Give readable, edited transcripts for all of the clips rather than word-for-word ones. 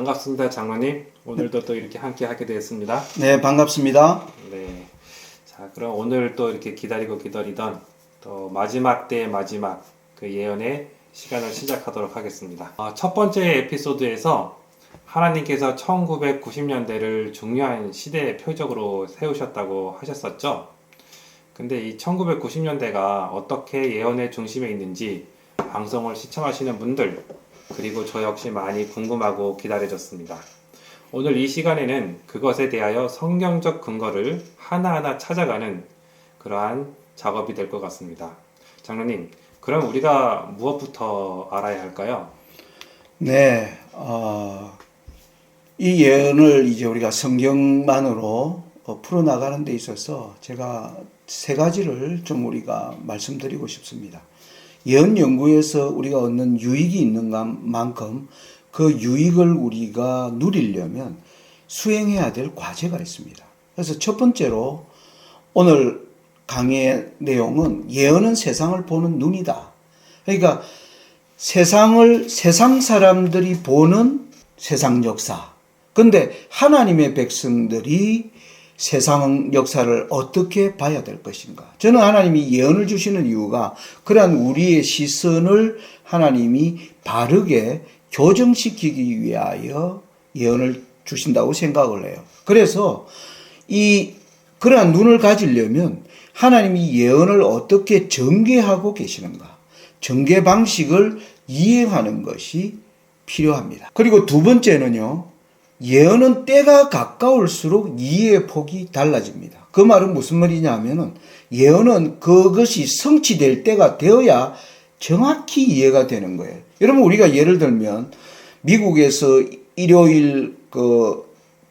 반갑습니다, 장로님. 오늘도 또 이렇게 함께 하게 되었습니다. 네, 반갑습니다. 네. 자, 그럼 오늘 또 이렇게 기다리던 또 마지막 때의 마지막 그 예언의 시간을 시작하도록 하겠습니다. 첫 번째 에피소드에서 하나님께서 1990년대를 중요한 시대의 표적으로 세우셨다고 하셨었죠. 근데 이 1990년대가 어떻게 예언의 중심에 있는지 방송을 시청하시는 분들, 그리고 저 역시 많이 궁금하고 기다려졌습니다. 오늘 이 시간에는 그것에 대하여 성경적 근거를 하나하나 찾아가는 그러한 작업이 될 것 같습니다. 장로님, 그럼 우리가 무엇부터 알아야 할까요? 네, 이 예언을 이제 우리가 성경만으로 풀어나가는 데 있어서 제가 세 가지를 좀 우리가 말씀드리고 싶습니다. 예언 연구에서 우리가 얻는 유익이 있는 만큼 그 유익을 우리가 누리려면 수행해야 될 과제가 있습니다. 그래서 첫 번째로 오늘 강의의 내용은 예언은 세상을 보는 눈이다. 그러니까 세상 사람들이 보는 세상 역사. 근데 하나님의 백성들이 세상 역사를 어떻게 봐야 될 것인가? 저는 하나님이 예언을 주시는 이유가 그러한 우리의 시선을 하나님이 바르게 교정시키기 위하여 예언을 주신다고 생각을 해요. 그래서 그러한 눈을 가지려면 하나님이 예언을 어떻게 전개하고 계시는가? 전개 방식을 이해하는 것이 필요합니다. 그리고 두 번째는요. 예언은 때가 가까울수록 이해의 폭이 달라집니다. 그 말은 무슨 말이냐 하면은 예언은 그것이 성취될 때가 되어야 정확히 이해가 되는 거예요. 여러분 우리가 예를 들면 미국에서 일요일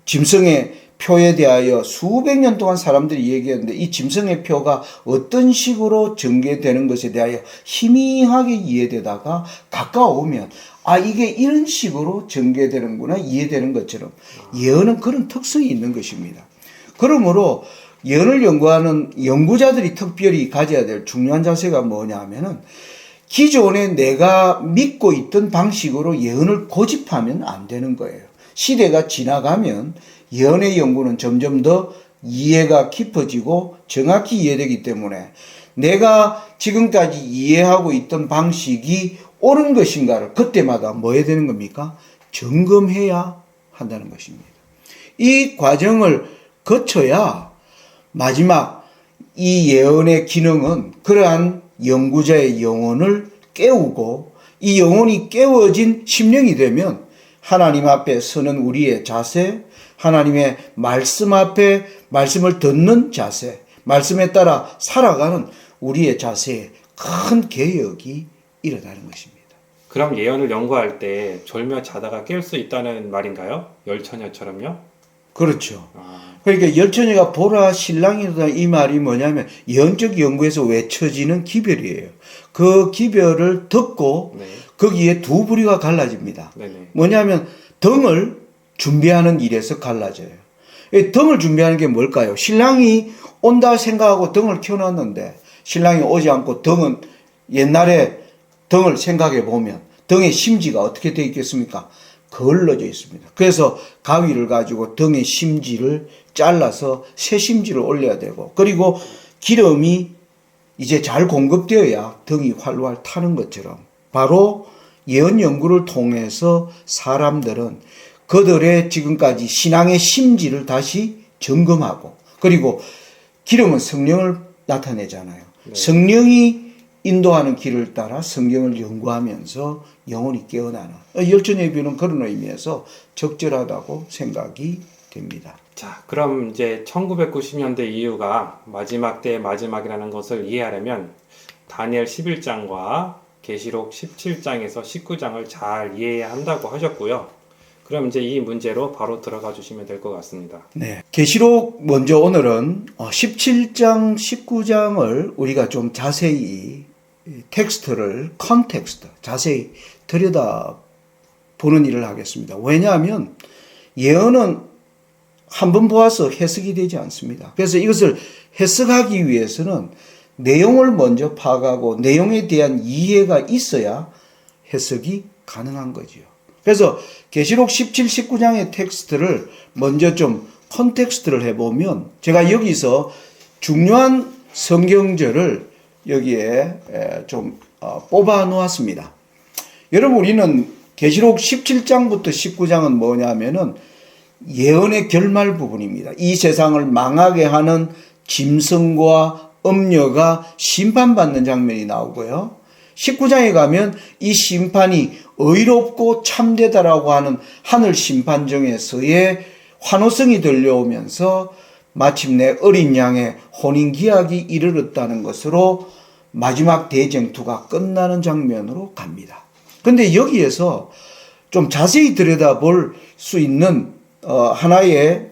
짐승의 표에 대하여 수백 년 동안 사람들이 얘기했는데 이 짐승의 표가 어떤 식으로 전개되는 것에 대하여 희미하게 이해되다가 가까워오면 이게 이런 식으로 전개되는구나 이해되는 것처럼 예언은 그런 특성이 있는 것입니다. 그러므로 예언을 연구하는 연구자들이 특별히 가져야 될 중요한 자세가 뭐냐 하면은 기존에 내가 믿고 있던 방식으로 예언을 고집하면 안 되는 거예요. 시대가 지나가면 예언의 연구는 점점 더 이해가 깊어지고 정확히 이해되기 때문에 내가 지금까지 이해하고 있던 방식이 옳은 것인가를 그때마다 뭐 해야 되는 겁니까? 점검해야 한다는 것입니다. 이 과정을 거쳐야 마지막 이 예언의 기능은 그러한 연구자의 영혼을 깨우고 이 영혼이 깨워진 심령이 되면 하나님 앞에 서는 우리의 자세, 하나님의 말씀 앞에 말씀을 듣는 자세, 말씀에 따라 살아가는 우리의 자세에 큰 개혁이 일어나는 것입니다. 그럼 예언을 연구할 때 졸며 자다가 깰 수 있다는 말인가요? 열처녀처럼요? 그렇죠. 그러니까 열처녀가 보라 신랑이다 이 말이 뭐냐면 예언적 연구에서 외쳐지는 기별이에요. 그 기별을 듣고 거기에 두 부류가 갈라집니다. 뭐냐면 등을 준비하는 일에서 갈라져요. 등을 준비하는 게 뭘까요? 신랑이 온다 생각하고 등을 켜놨는데 신랑이 오지 않고 등은 옛날에 등을 생각해 보면 등의 심지가 어떻게 되어 있겠습니까? 걸러져 있습니다. 그래서 가위를 가지고 등의 심지를 잘라서 새 심지를 올려야 되고 그리고 기름이 이제 잘 공급되어야 등이 활활 타는 것처럼 바로 예언 연구를 통해서 사람들은 그들의 지금까지 신앙의 심지를 다시 점검하고 그리고 기름은 성령을 나타내잖아요. 성령이 인도하는 길을 따라 성경을 연구하면서 영혼이 깨어나는 열처녀의 비유는 그런 의미에서 적절하다고 생각이 됩니다. 자, 그럼 이제 1990년대 이후가 마지막 때의 마지막이라는 것을 이해하려면 다니엘 11장과 계시록 17장에서 19장을 잘 이해해야 한다고 하셨고요. 그럼 이제 이 문제로 바로 들어가 주시면 될 것 같습니다. 네. 계시록 먼저 오늘은 17장, 19장을 우리가 좀 자세히 컨텍스트 자세히 들여다보는 일을 하겠습니다. 왜냐하면 예언은 한번 보아서 해석이 되지 않습니다. 그래서 이것을 해석하기 위해서는 내용을 먼저 파악하고 내용에 대한 이해가 있어야 해석이 가능한 거지요. 그래서 계시록 17, 19장의 텍스트를 먼저 좀 컨텍스트를 해보면 제가 여기서 중요한 성경절을 여기에 좀 뽑아 놓았습니다. 여러분, 우리는 계시록 17장부터 19장은 뭐냐면은 예언의 결말 부분입니다. 이 세상을 망하게 하는 짐승과 음녀가 심판받는 장면이 나오고요. 19장에 가면 이 심판이 의롭고 참되다라고 하는 하늘 심판정에서의 환호성이 들려오면서 마침내 어린 양의 혼인기약이 이르렀다는 것으로 마지막 대쟁투가 끝나는 장면으로 갑니다. 그런데 여기에서 좀 자세히 들여다볼 수 있는 하나의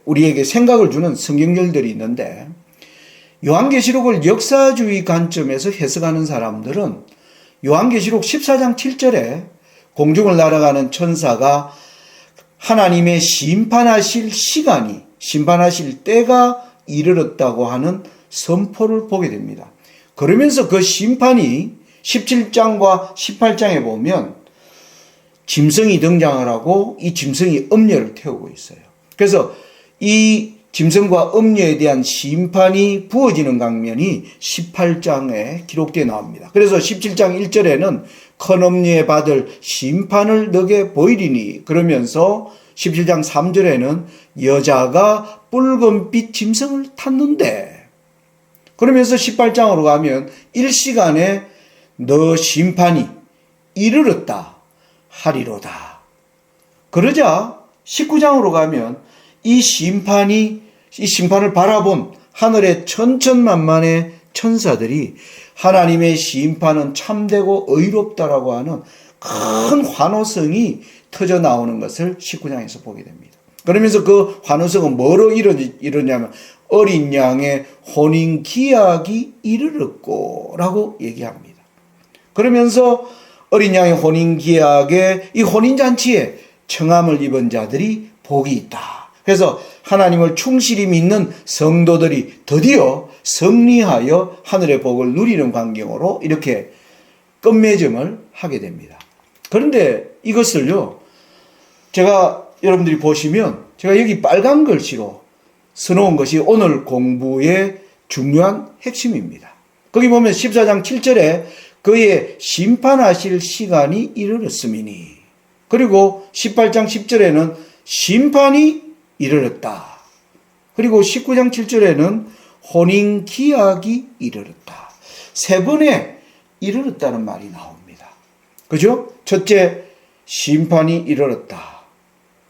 우리에게 생각을 주는 성경절들이 있는데, 요한계시록을 역사주의 관점에서 해석하는 사람들은 요한계시록 14장 7절에 공중을 날아가는 천사가 하나님의 심판하실 시간이, 심판하실 때가 이르렀다고 하는 선포를 보게 됩니다. 그러면서 그 심판이 17장과 18장에 보면 짐승이 등장을 하고 이 짐승이 음녀를 태우고 있어요. 그래서 이 짐승과 음녀에 대한 심판이 부어지는 장면이 18장에 기록되어 나옵니다. 그래서 17장 1절에는 큰 음녀에 받을 심판을 너게 보이리니, 그러면서 17장 3절에는 여자가 붉은빛 짐승을 탔는데, 그러면서 18장으로 가면 일시간에 너 심판이 이르렀다 하리로다. 그러자 19장으로 가면 이 심판을 바라본 하늘의 천천만만의 천사들이 하나님의 심판은 참되고 의롭다라고 하는 큰 환호성이 터져 나오는 것을 19장에서 보게 됩니다. 그러면서 그 환호성은 뭐로 이르냐면 어린 양의 혼인 기약이 이르렀고 라고 얘기합니다. 그러면서 어린 양의 혼인 기약에 이 혼인잔치에 청함을 입은 자들이 복이 있다. 그래서 하나님을 충실히 믿는 성도들이 드디어 승리하여 하늘의 복을 누리는 광경으로 이렇게 끝맺음을 하게 됩니다. 그런데 이것을요, 제가 여러분들이 보시면 제가 여기 빨간 글씨로 써놓은 것이 오늘 공부의 중요한 핵심입니다. 거기 보면 14장 7절에 그의 심판하실 시간이 이르렀음이니, 그리고 18장 10절에는 심판이 이르렀다. 그리고 19장 7절에는 혼인 기약이 이르렀다. 세 번에 이르렀다는 말이 나옵니다. 그죠? 첫째, 심판이 이르렀다.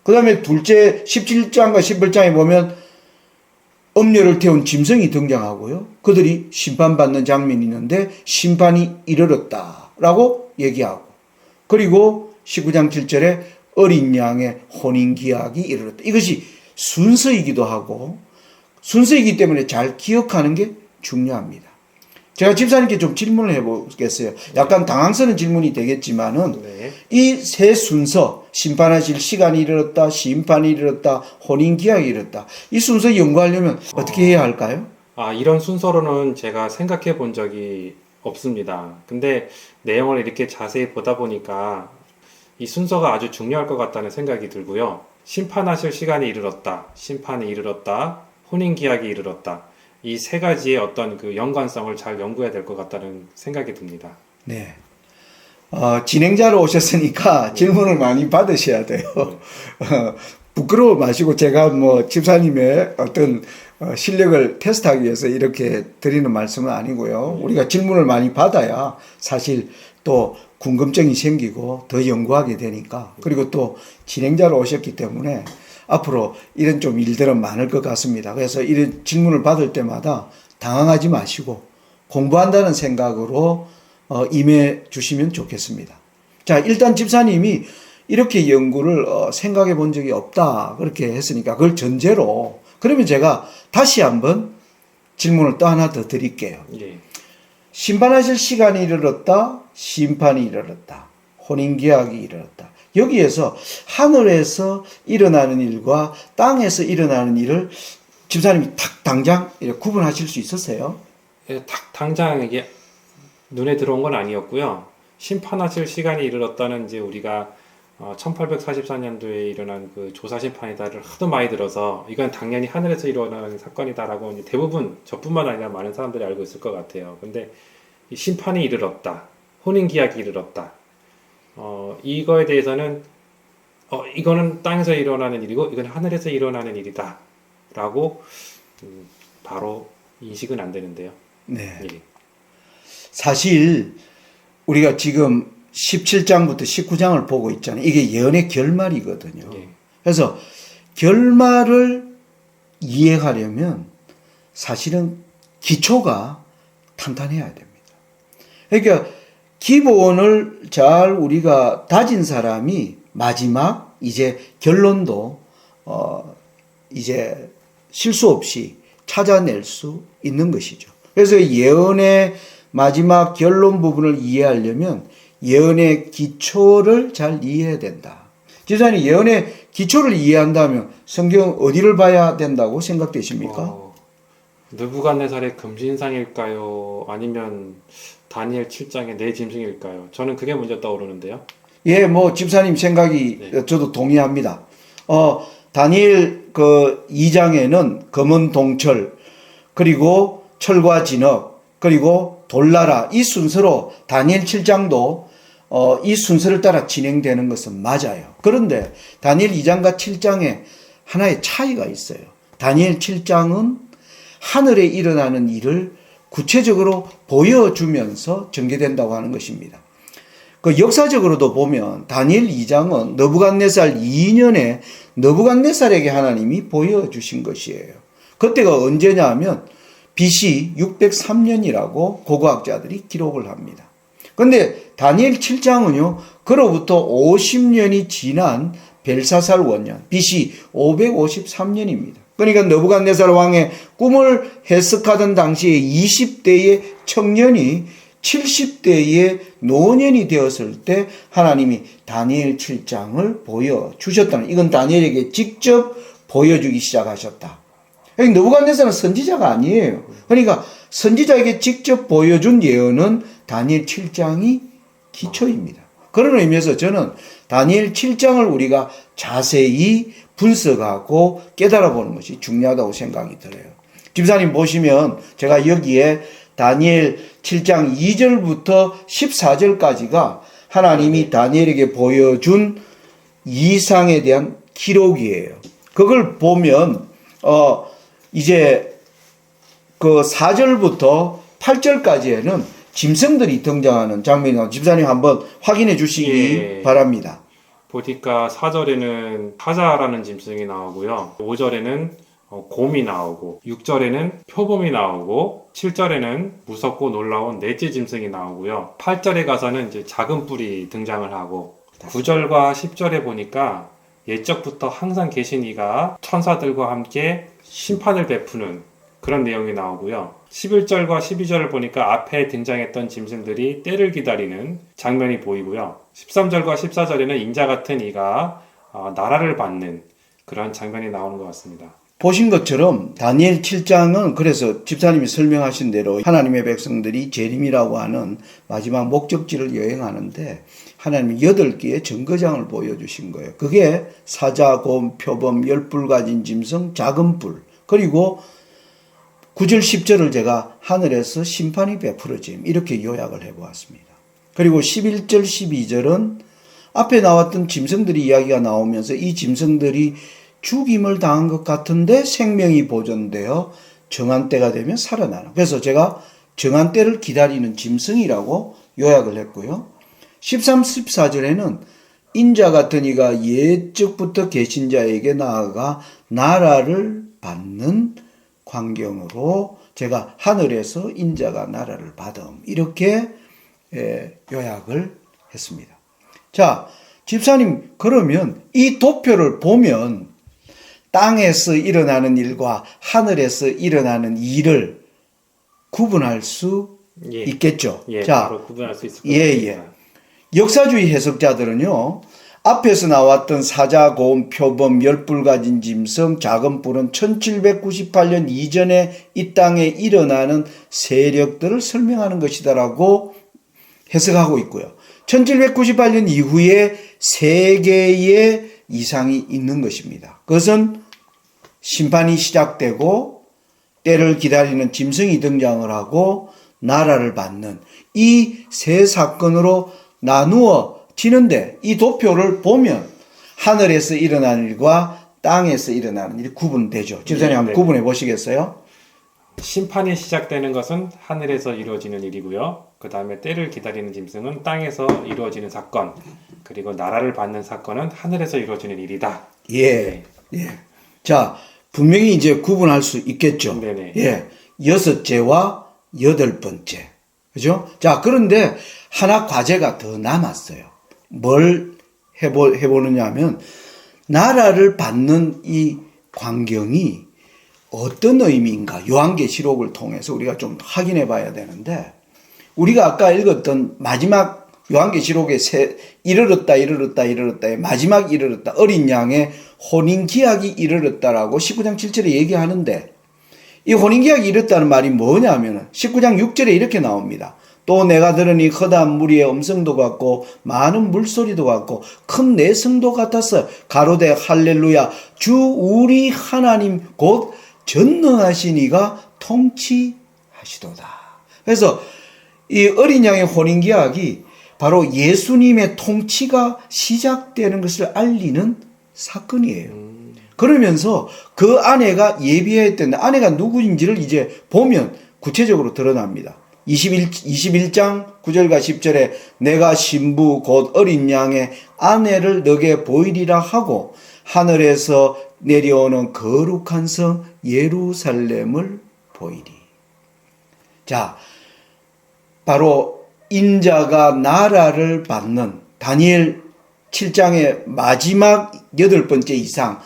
그 다음에 둘째, 17장과 18장에 보면 음녀를 태운 짐승이 등장하고요. 그들이 심판받는 장면이 있는데 심판이 이르렀다라고 얘기하고, 그리고 19장 7절에 어린 양의 혼인기약이 이르렀다. 이것이 순서이기도 하고 순서이기 때문에 잘 기억하는 게 중요합니다. 제가 집사님께 좀 질문을 해보겠어요. 약간 당황스러운 질문이 되겠지만은 이 세 순서, 심판하실 시간이 이르렀다, 심판이 이르렀다, 혼인기약이 이르렀다, 이 순서 연구하려면 어떻게 해야 할까요? 이런 순서로는 제가 생각해 본 적이 없습니다. 근데 내용을 이렇게 자세히 보다 보니까 이 순서가 아주 중요할 것 같다는 생각이 들고요. 심판하실 시간이 이르렀다, 심판이 이르렀다, 혼인기약이 이르렀다. 이 세 가지의 어떤 그 연관성을 잘 연구해야 될 것 같다는 생각이 듭니다. 네. 진행자로 오셨으니까 질문을 많이 받으셔야 돼요. 부끄러워 마시고 제가 뭐 집사님의 어떤 실력을 테스트하기 위해서 이렇게 드리는 말씀은 아니고요. 우리가 질문을 많이 받아야 사실 또 궁금증이 생기고 더 연구하게 되니까, 그리고 또 진행자로 오셨기 때문에 앞으로 이런 좀 일들은 많을 것 같습니다. 그래서 이런 질문을 받을 때마다 당황하지 마시고 공부한다는 생각으로 임해 주시면 좋겠습니다. 자, 일단 집사님이 이렇게 연구를 생각해 본 적이 없다 그렇게 했으니까 그걸 전제로, 그러면 제가 다시 한번 질문을 또 하나 더 드릴게요. 예. 심판하실 시간이 이르렀다, 심판이 이르렀다, 혼인기약이 이르렀다. 여기에서 하늘에서 일어나는 일과 땅에서 일어나는 일을 집사님이 탁 당장 구분하실 수 있었어요? 예, 당장 이게 눈에 들어온 건 아니었고요. 심판하실 시간이 이르렀다는 이제 우리가 1844년도에 일어난 그 조사 심판이다를 하도 많이 들어서 이건 당연히 하늘에서 일어나는 사건이다라고 이제 대부분 저뿐만 아니라 많은 사람들이 알고 있을 것 같아요. 근데 이 심판이 이르렀다, 혼인기약이 이르렀다. 이거에 대해서는 이거는 땅에서 일어나는 일이고 이건 하늘에서 일어나는 일이다라고 바로 인식은 안 되는데요. 네. 예. 사실 우리가 지금 17장부터 19장을 보고 있잖아요. 이게 예언의 결말이거든요. 예. 그래서 결말을 이해하려면 사실은 기초가 탄탄해야 됩니다. 그러니까 기본을 잘 우리가 다진 사람이 마지막 이제 결론도 이제 실수 없이 찾아낼 수 있는 것이죠. 그래서 예언의 마지막 결론 부분을 이해하려면 예언의 기초를 잘 이해해야 된다. 지사님, 예언의 기초를 이해한다면 성경 어디를 봐야 된다고 생각되십니까? 느부갓네살의 금신상일까요? 아니면 다니엘 7장의 네 짐승일까요? 저는 그게 먼저 떠오르는데요. 예, 뭐 집사님 생각이 네. 저도 동의합니다. 다니엘 그 2장에는 검은 동철, 그리고 철과 진흙, 그리고 돌나라, 이 순서로 다니엘 7장도 이 순서를 따라 진행되는 것은 맞아요. 그런데 다니엘 2장과 7장에 하나의 차이가 있어요. 다니엘 7장은 하늘에 일어나는 일을 구체적으로 보여주면서 전개된다고 하는 것입니다. 그 역사적으로도 보면 다니엘 2장은 느부갓네살 2년에 느부갓네살에게 하나님이 보여주신 것이에요. 그때가 언제냐 하면 BC 603년이라고 고고학자들이 기록을 합니다. 근데 다니엘 7장은요, 그로부터 50년이 지난 벨사살 원년, BC 553년입니다. 그러니까 느부갓네살 왕의 꿈을 해석하던 당시에 20대의 청년이 70대의 노년이 되었을 때 하나님이 다니엘 7장을 보여주셨다는, 이건 다니엘에게 직접 보여주기 시작하셨다. 느부갓네살은 선지자가 아니에요. 그러니까 선지자에게 직접 보여준 예언은 다니엘 7장이 기초입니다. 그런 의미에서 저는 다니엘 7장을 우리가 자세히 분석하고 깨달아보는 것이 중요하다고 생각이 들어요. 집사님 보시면 제가 여기에 다니엘 7장 2절부터 14절까지가 하나님이 다니엘에게 보여준 이상에 대한 기록이에요. 그걸 보면 이제 그 4절부터 8절까지에는 짐승들이 등장하는 장면이 나오고 집사님 한번 확인해 주시기 바랍니다. 보니까 4절에는 사자라는 짐승이 나오고요. 5절에는 곰이 나오고 6절에는 표범이 나오고 7절에는 무섭고 놀라운 넷째 짐승이 나오고요. 8절에 가서는 이제 작은 뿔이 등장을 하고 9절과 10절에 보니까 옛적부터 항상 계신 이가 천사들과 함께 심판을 베푸는 그런 내용이 나오고요. 11절과 12절을 보니까 앞에 등장했던 짐승들이 때를 기다리는 장면이 보이고요. 13절과 14절에는 인자 같은 이가 나라를 받는 그런 장면이 나오는 것 같습니다. 보신 것처럼 다니엘 7장은 그래서 집사님이 설명하신 대로 하나님의 백성들이 재림이라고 하는 마지막 목적지를 여행하는데 하나님이 8개의 정거장을 보여주신 거예요. 그게 사자, 곰, 표범, 10뿔 가진 짐승, 작은 뿔, 그리고 9절 10절을 제가 하늘에서 심판이 베풀어짐 이렇게 요약을 해보았습니다. 그리고 11절 12절은 앞에 나왔던 짐승들이 이야기가 나오면서 이 짐승들이 죽임을 당한 것 같은데 생명이 보존되어 정한 때가 되면 살아나는, 그래서 제가 정한 때를 기다리는 짐승이라고 요약을 했고요. 13, 14절에는 인자 같은 이가 옛적부터 계신 자에게 나아가 나라를 받는 광경으로 제가 하늘에서 인자가 나라를 받음 이렇게 요약을 했습니다. 자, 집사님, 그러면 이 도표를 보면 땅에서 일어나는 일과 하늘에서 일어나는 일을 구분할 수 있겠죠. 자, 바로 구분할 수 있을 것 같습니다. 역사주의 해석자들은요, 앞에서 나왔던 사자, 곰, 표범, 10뿔 가진 짐승, 작은 뿔은 1798년 이전에 이 땅에 일어나는 세력들을 설명하는 것이다라고 해석하고 있고요. 1798년 이후에 세 개의 이상이 있는 것입니다. 그것은 심판이 시작되고 때를 기다리는 짐승이 등장을 하고 나라를 받는 이 세 사건으로 나누어지는데 이 도표를 보면 하늘에서 일어나는 일과 땅에서 일어나는 일이 구분되죠. 집사님 한번 구분해 보시겠어요? 심판이 시작되는 것은 하늘에서 이루어지는 일이고요. 그 다음에 때를 기다리는 짐승은 땅에서 이루어지는 사건, 그리고 나라를 받는 사건은 하늘에서 이루어지는 일이다. 예. 예. 자, 분명히 이제 구분할 수 있겠죠. 네네. 예. 여섯째와 여덟 번째. 그죠? 자, 그런데 하나 과제가 더 남았어요. 뭘 해보느냐 하면, 나라를 받는 이 광경이 어떤 의미인가? 요한계시록을 통해서 우리가 좀 확인해 봐야 되는데, 우리가 아까 읽었던 마지막 요한계시록에 이르렀다의 마지막 이르렀다. 어린 양의 혼인기약이 이르렀다라고 19장 7절에 얘기하는데, 이 혼인기약이 이르렀다는 말이 뭐냐면 19장 6절에 이렇게 나옵니다. 또 내가 들으니 커다란 무리의 음성도 같고 많은 물소리도 같고 큰 내성도 같았어. 가로되 할렐루야 주 우리 하나님 곧 전능하신 이가 통치하시도다. 그래서 이 어린 양의 혼인기약이 바로 예수님의 통치가 시작되는 것을 알리는 사건이에요. 그러면서 그 아내가 예비했던 아내가 누구인지를 이제 보면 구체적으로 드러납니다. 21장 9절과 10절에 내가 신부 곧 어린 양의 아내를 너게 보이리라 하고 하늘에서 내려오는 거룩한 성 예루살렘을 보이리. 자, 바로 인자가 나라를 받는 다니엘 7장의 마지막 8번째 이상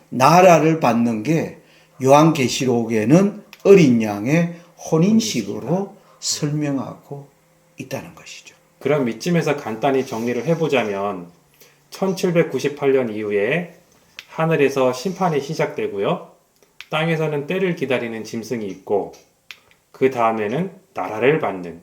나라를 받는 게 요한계시록에는 어린 양의 혼인식으로 설명하고 있다는 것이죠. 그럼 이쯤에서 간단히 정리를 해보자면 1798년 이후에 하늘에서 심판이 시작되고요. 땅에서는 때를 기다리는 짐승이 있고 그 다음에는 나라를 받는,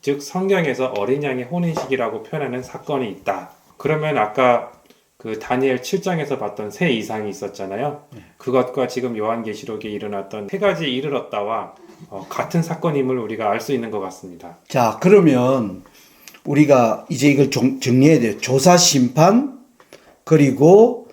즉 성경에서 어린 양의 혼인식이라고 표현하는 사건이 있다. 그러면 아까 그 다니엘 7장에서 봤던 세 이상이 있었잖아요. 그것과 지금 요한계시록에 일어났던 세 가지 이르렀다와 같은 사건임을 우리가 알 수 있는 것 같습니다. 자, 그러면 우리가 이제 이걸 정리해야 돼요. 조사 심판, 그리고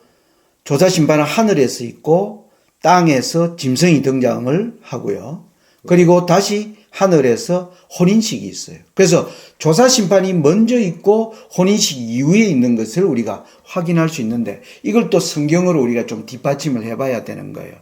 조사 심판은 하늘에서 있고 땅에서 짐승이 등장을 하고요. 그리고 다시 하늘에서 혼인식이 있어요. 그래서 조사 심판이 먼저 있고 혼인식 이후에 있는 것을 우리가 확인할 수 있는데 이걸 또 성경으로 우리가 좀 뒷받침을 해봐야 되는 거예요.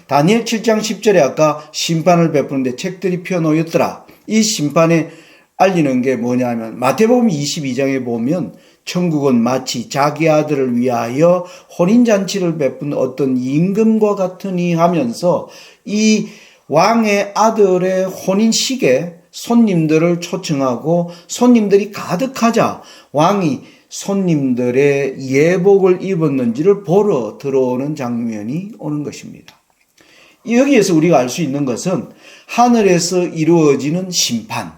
다니엘 7장 10절에 아까 심판을 베푸는데 책들이 펴놓였더라. 이 심판에 알리는 게 뭐냐면 마태복음 22장에 보면 천국은 마치 자기 아들을 위하여 혼인잔치를 베푼 어떤 임금과 같으니 하면서 이 왕의 아들의 혼인식에 손님들을 초청하고 손님들이 가득하자 왕이 손님들의 예복을 입었는지를 보러 들어오는 장면이 오는 것입니다. 여기에서 우리가 알 수 있는 것은 하늘에서 이루어지는 심판,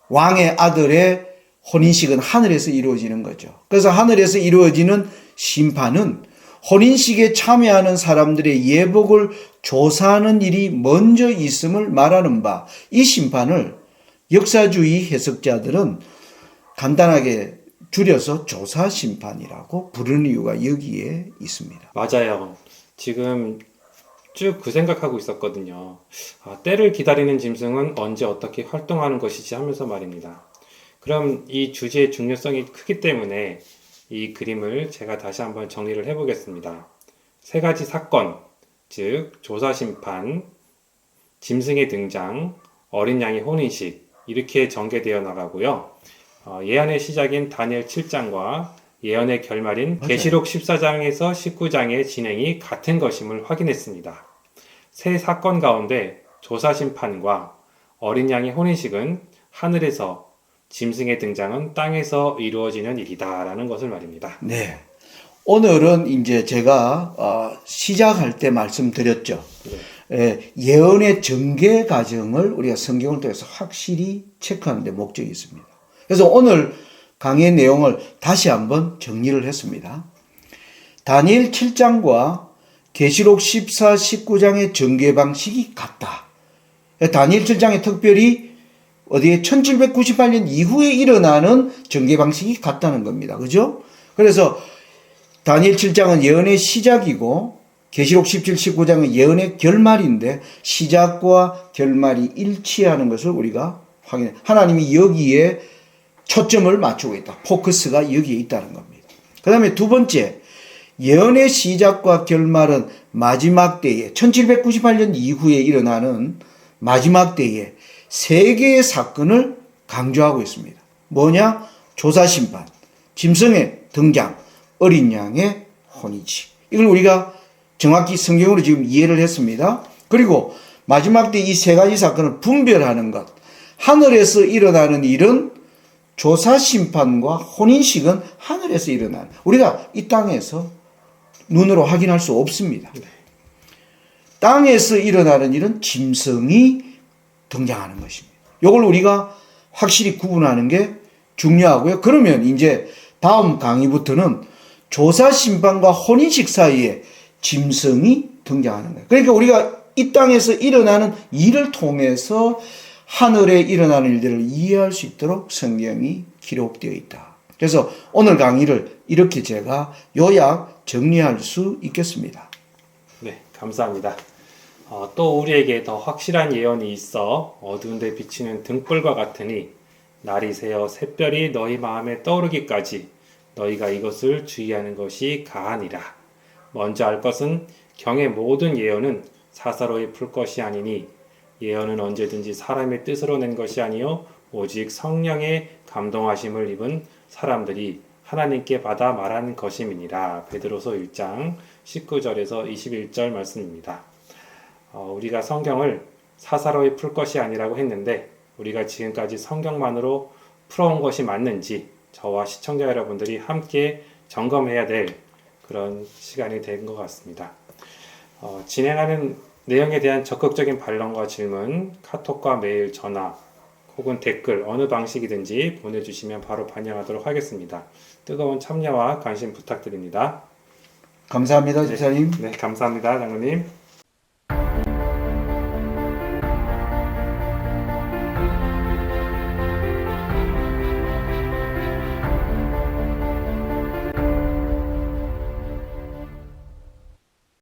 왕의 아들의 혼인식은 하늘에서 이루어지는 거죠. 그래서 하늘에서 이루어지는 심판은 혼인식에 참여하는 사람들의 예복을 조사하는 일이 먼저 있음을 말하는 바, 이 심판을 역사주의 해석자들은 간단하게 줄여서 조사 심판이라고 부르는 이유가 여기에 있습니다. 맞아요. 지금 쭉 그 생각하고 있었거든요. 때를 기다리는 짐승은 언제 어떻게 활동하는 것이지 하면서 말입니다. 그럼 이 주제의 중요성이 크기 때문에 이 그림을 제가 다시 한번 정리를 해보겠습니다. 세 가지 사건, 즉 조사심판, 짐승의 등장, 어린 양의 혼인식 이렇게 전개되어 나가고요. 예언의 시작인 다니엘 7장과 예언의 결말인 계시록 14장에서 19장의 진행이 같은 것임을 확인했습니다. 세 사건 가운데 조사심판과 어린 양의 혼인식은 하늘에서, 짐승의 등장은 땅에서 이루어지는 일이다라는 것을 말입니다. 네. 오늘은 이제 제가 시작할 때 말씀드렸죠. 네. 예언의 전개 과정을 우리가 성경을 통해서 확실히 체크하는 데 목적이 있습니다. 그래서 오늘 강의의 내용을 다시 한번 정리를 했습니다. 다니엘 7장과 계시록 14, 19장의 전개 방식이 같다. 다니엘 7장에 특별히 어디에 1798년 이후에 일어나는 전개 방식이 같다는 겁니다. 그죠? 그래서 다니엘 7장은 예언의 시작이고 계시록 17, 19장은 예언의 결말인데 시작과 결말이 일치하는 것을 우리가 확인해. 하나님이 여기에 초점을 맞추고 있다. 포커스가 여기에 있다는 겁니다. 그 다음에 두 번째, 예언의 시작과 결말은 마지막 때에 1798년 이후에 일어나는 마지막 때에 세 개의 사건을 강조하고 있습니다. 뭐냐? 조사심판, 짐승의 등장, 어린 양의 혼이지. 이걸 우리가 정확히 성경으로 지금 이해를 했습니다. 그리고 마지막 때 이 세 가지 사건을 분별하는 것. 하늘에서 일어나는 일은 조사심판과 혼인식은 하늘에서 일어나는. 우리가 이 땅에서 눈으로 확인할 수 없습니다. 땅에서 일어나는 일은 짐승이 등장하는 것입니다. 이걸 우리가 확실히 구분하는 게 중요하고요. 그러면 이제 다음 강의부터는 조사심판과 혼인식 사이에 짐승이 등장하는 거예요. 그러니까 우리가 이 땅에서 일어나는 일을 통해서 하늘에 일어나는 일들을 이해할 수 있도록 성경이 기록되어 있다. 그래서 오늘 강의를 이렇게 제가 요약 정리할 수 있겠습니다. 네, 감사합니다. 또 우리에게 더 확실한 예언이 있어 어두운 데 비치는 등불과 같으니 날이 새어 샛별이 너희 마음에 떠오르기까지 너희가 이것을 주의하는 것이 가하니라. 먼저 알 것은 경의 모든 예언은 사사로이 풀 것이 아니니 예언은 언제든지 사람의 뜻으로 낸 것이 아니요 오직 성령의 감동하심을 입은 사람들이 하나님께 받아 말한 것임이니라. 베드로서 1장 19절에서 21절 말씀입니다. 우리가 성경을 사사로이 풀 것이 아니라고 했는데 우리가 지금까지 성경만으로 풀어온 것이 맞는지 저와 시청자 여러분들이 함께 점검해야 될 그런 시간이 된 것 같습니다. 진행하는 내용에 대한 적극적인 반론과 질문, 카톡과 메일, 전화 혹은 댓글 어느 방식이든지 보내주시면 바로 반영하도록 하겠습니다. 뜨거운 참여와 관심 부탁드립니다. 감사합니다, 집사님. 네, 감사합니다, 장로님.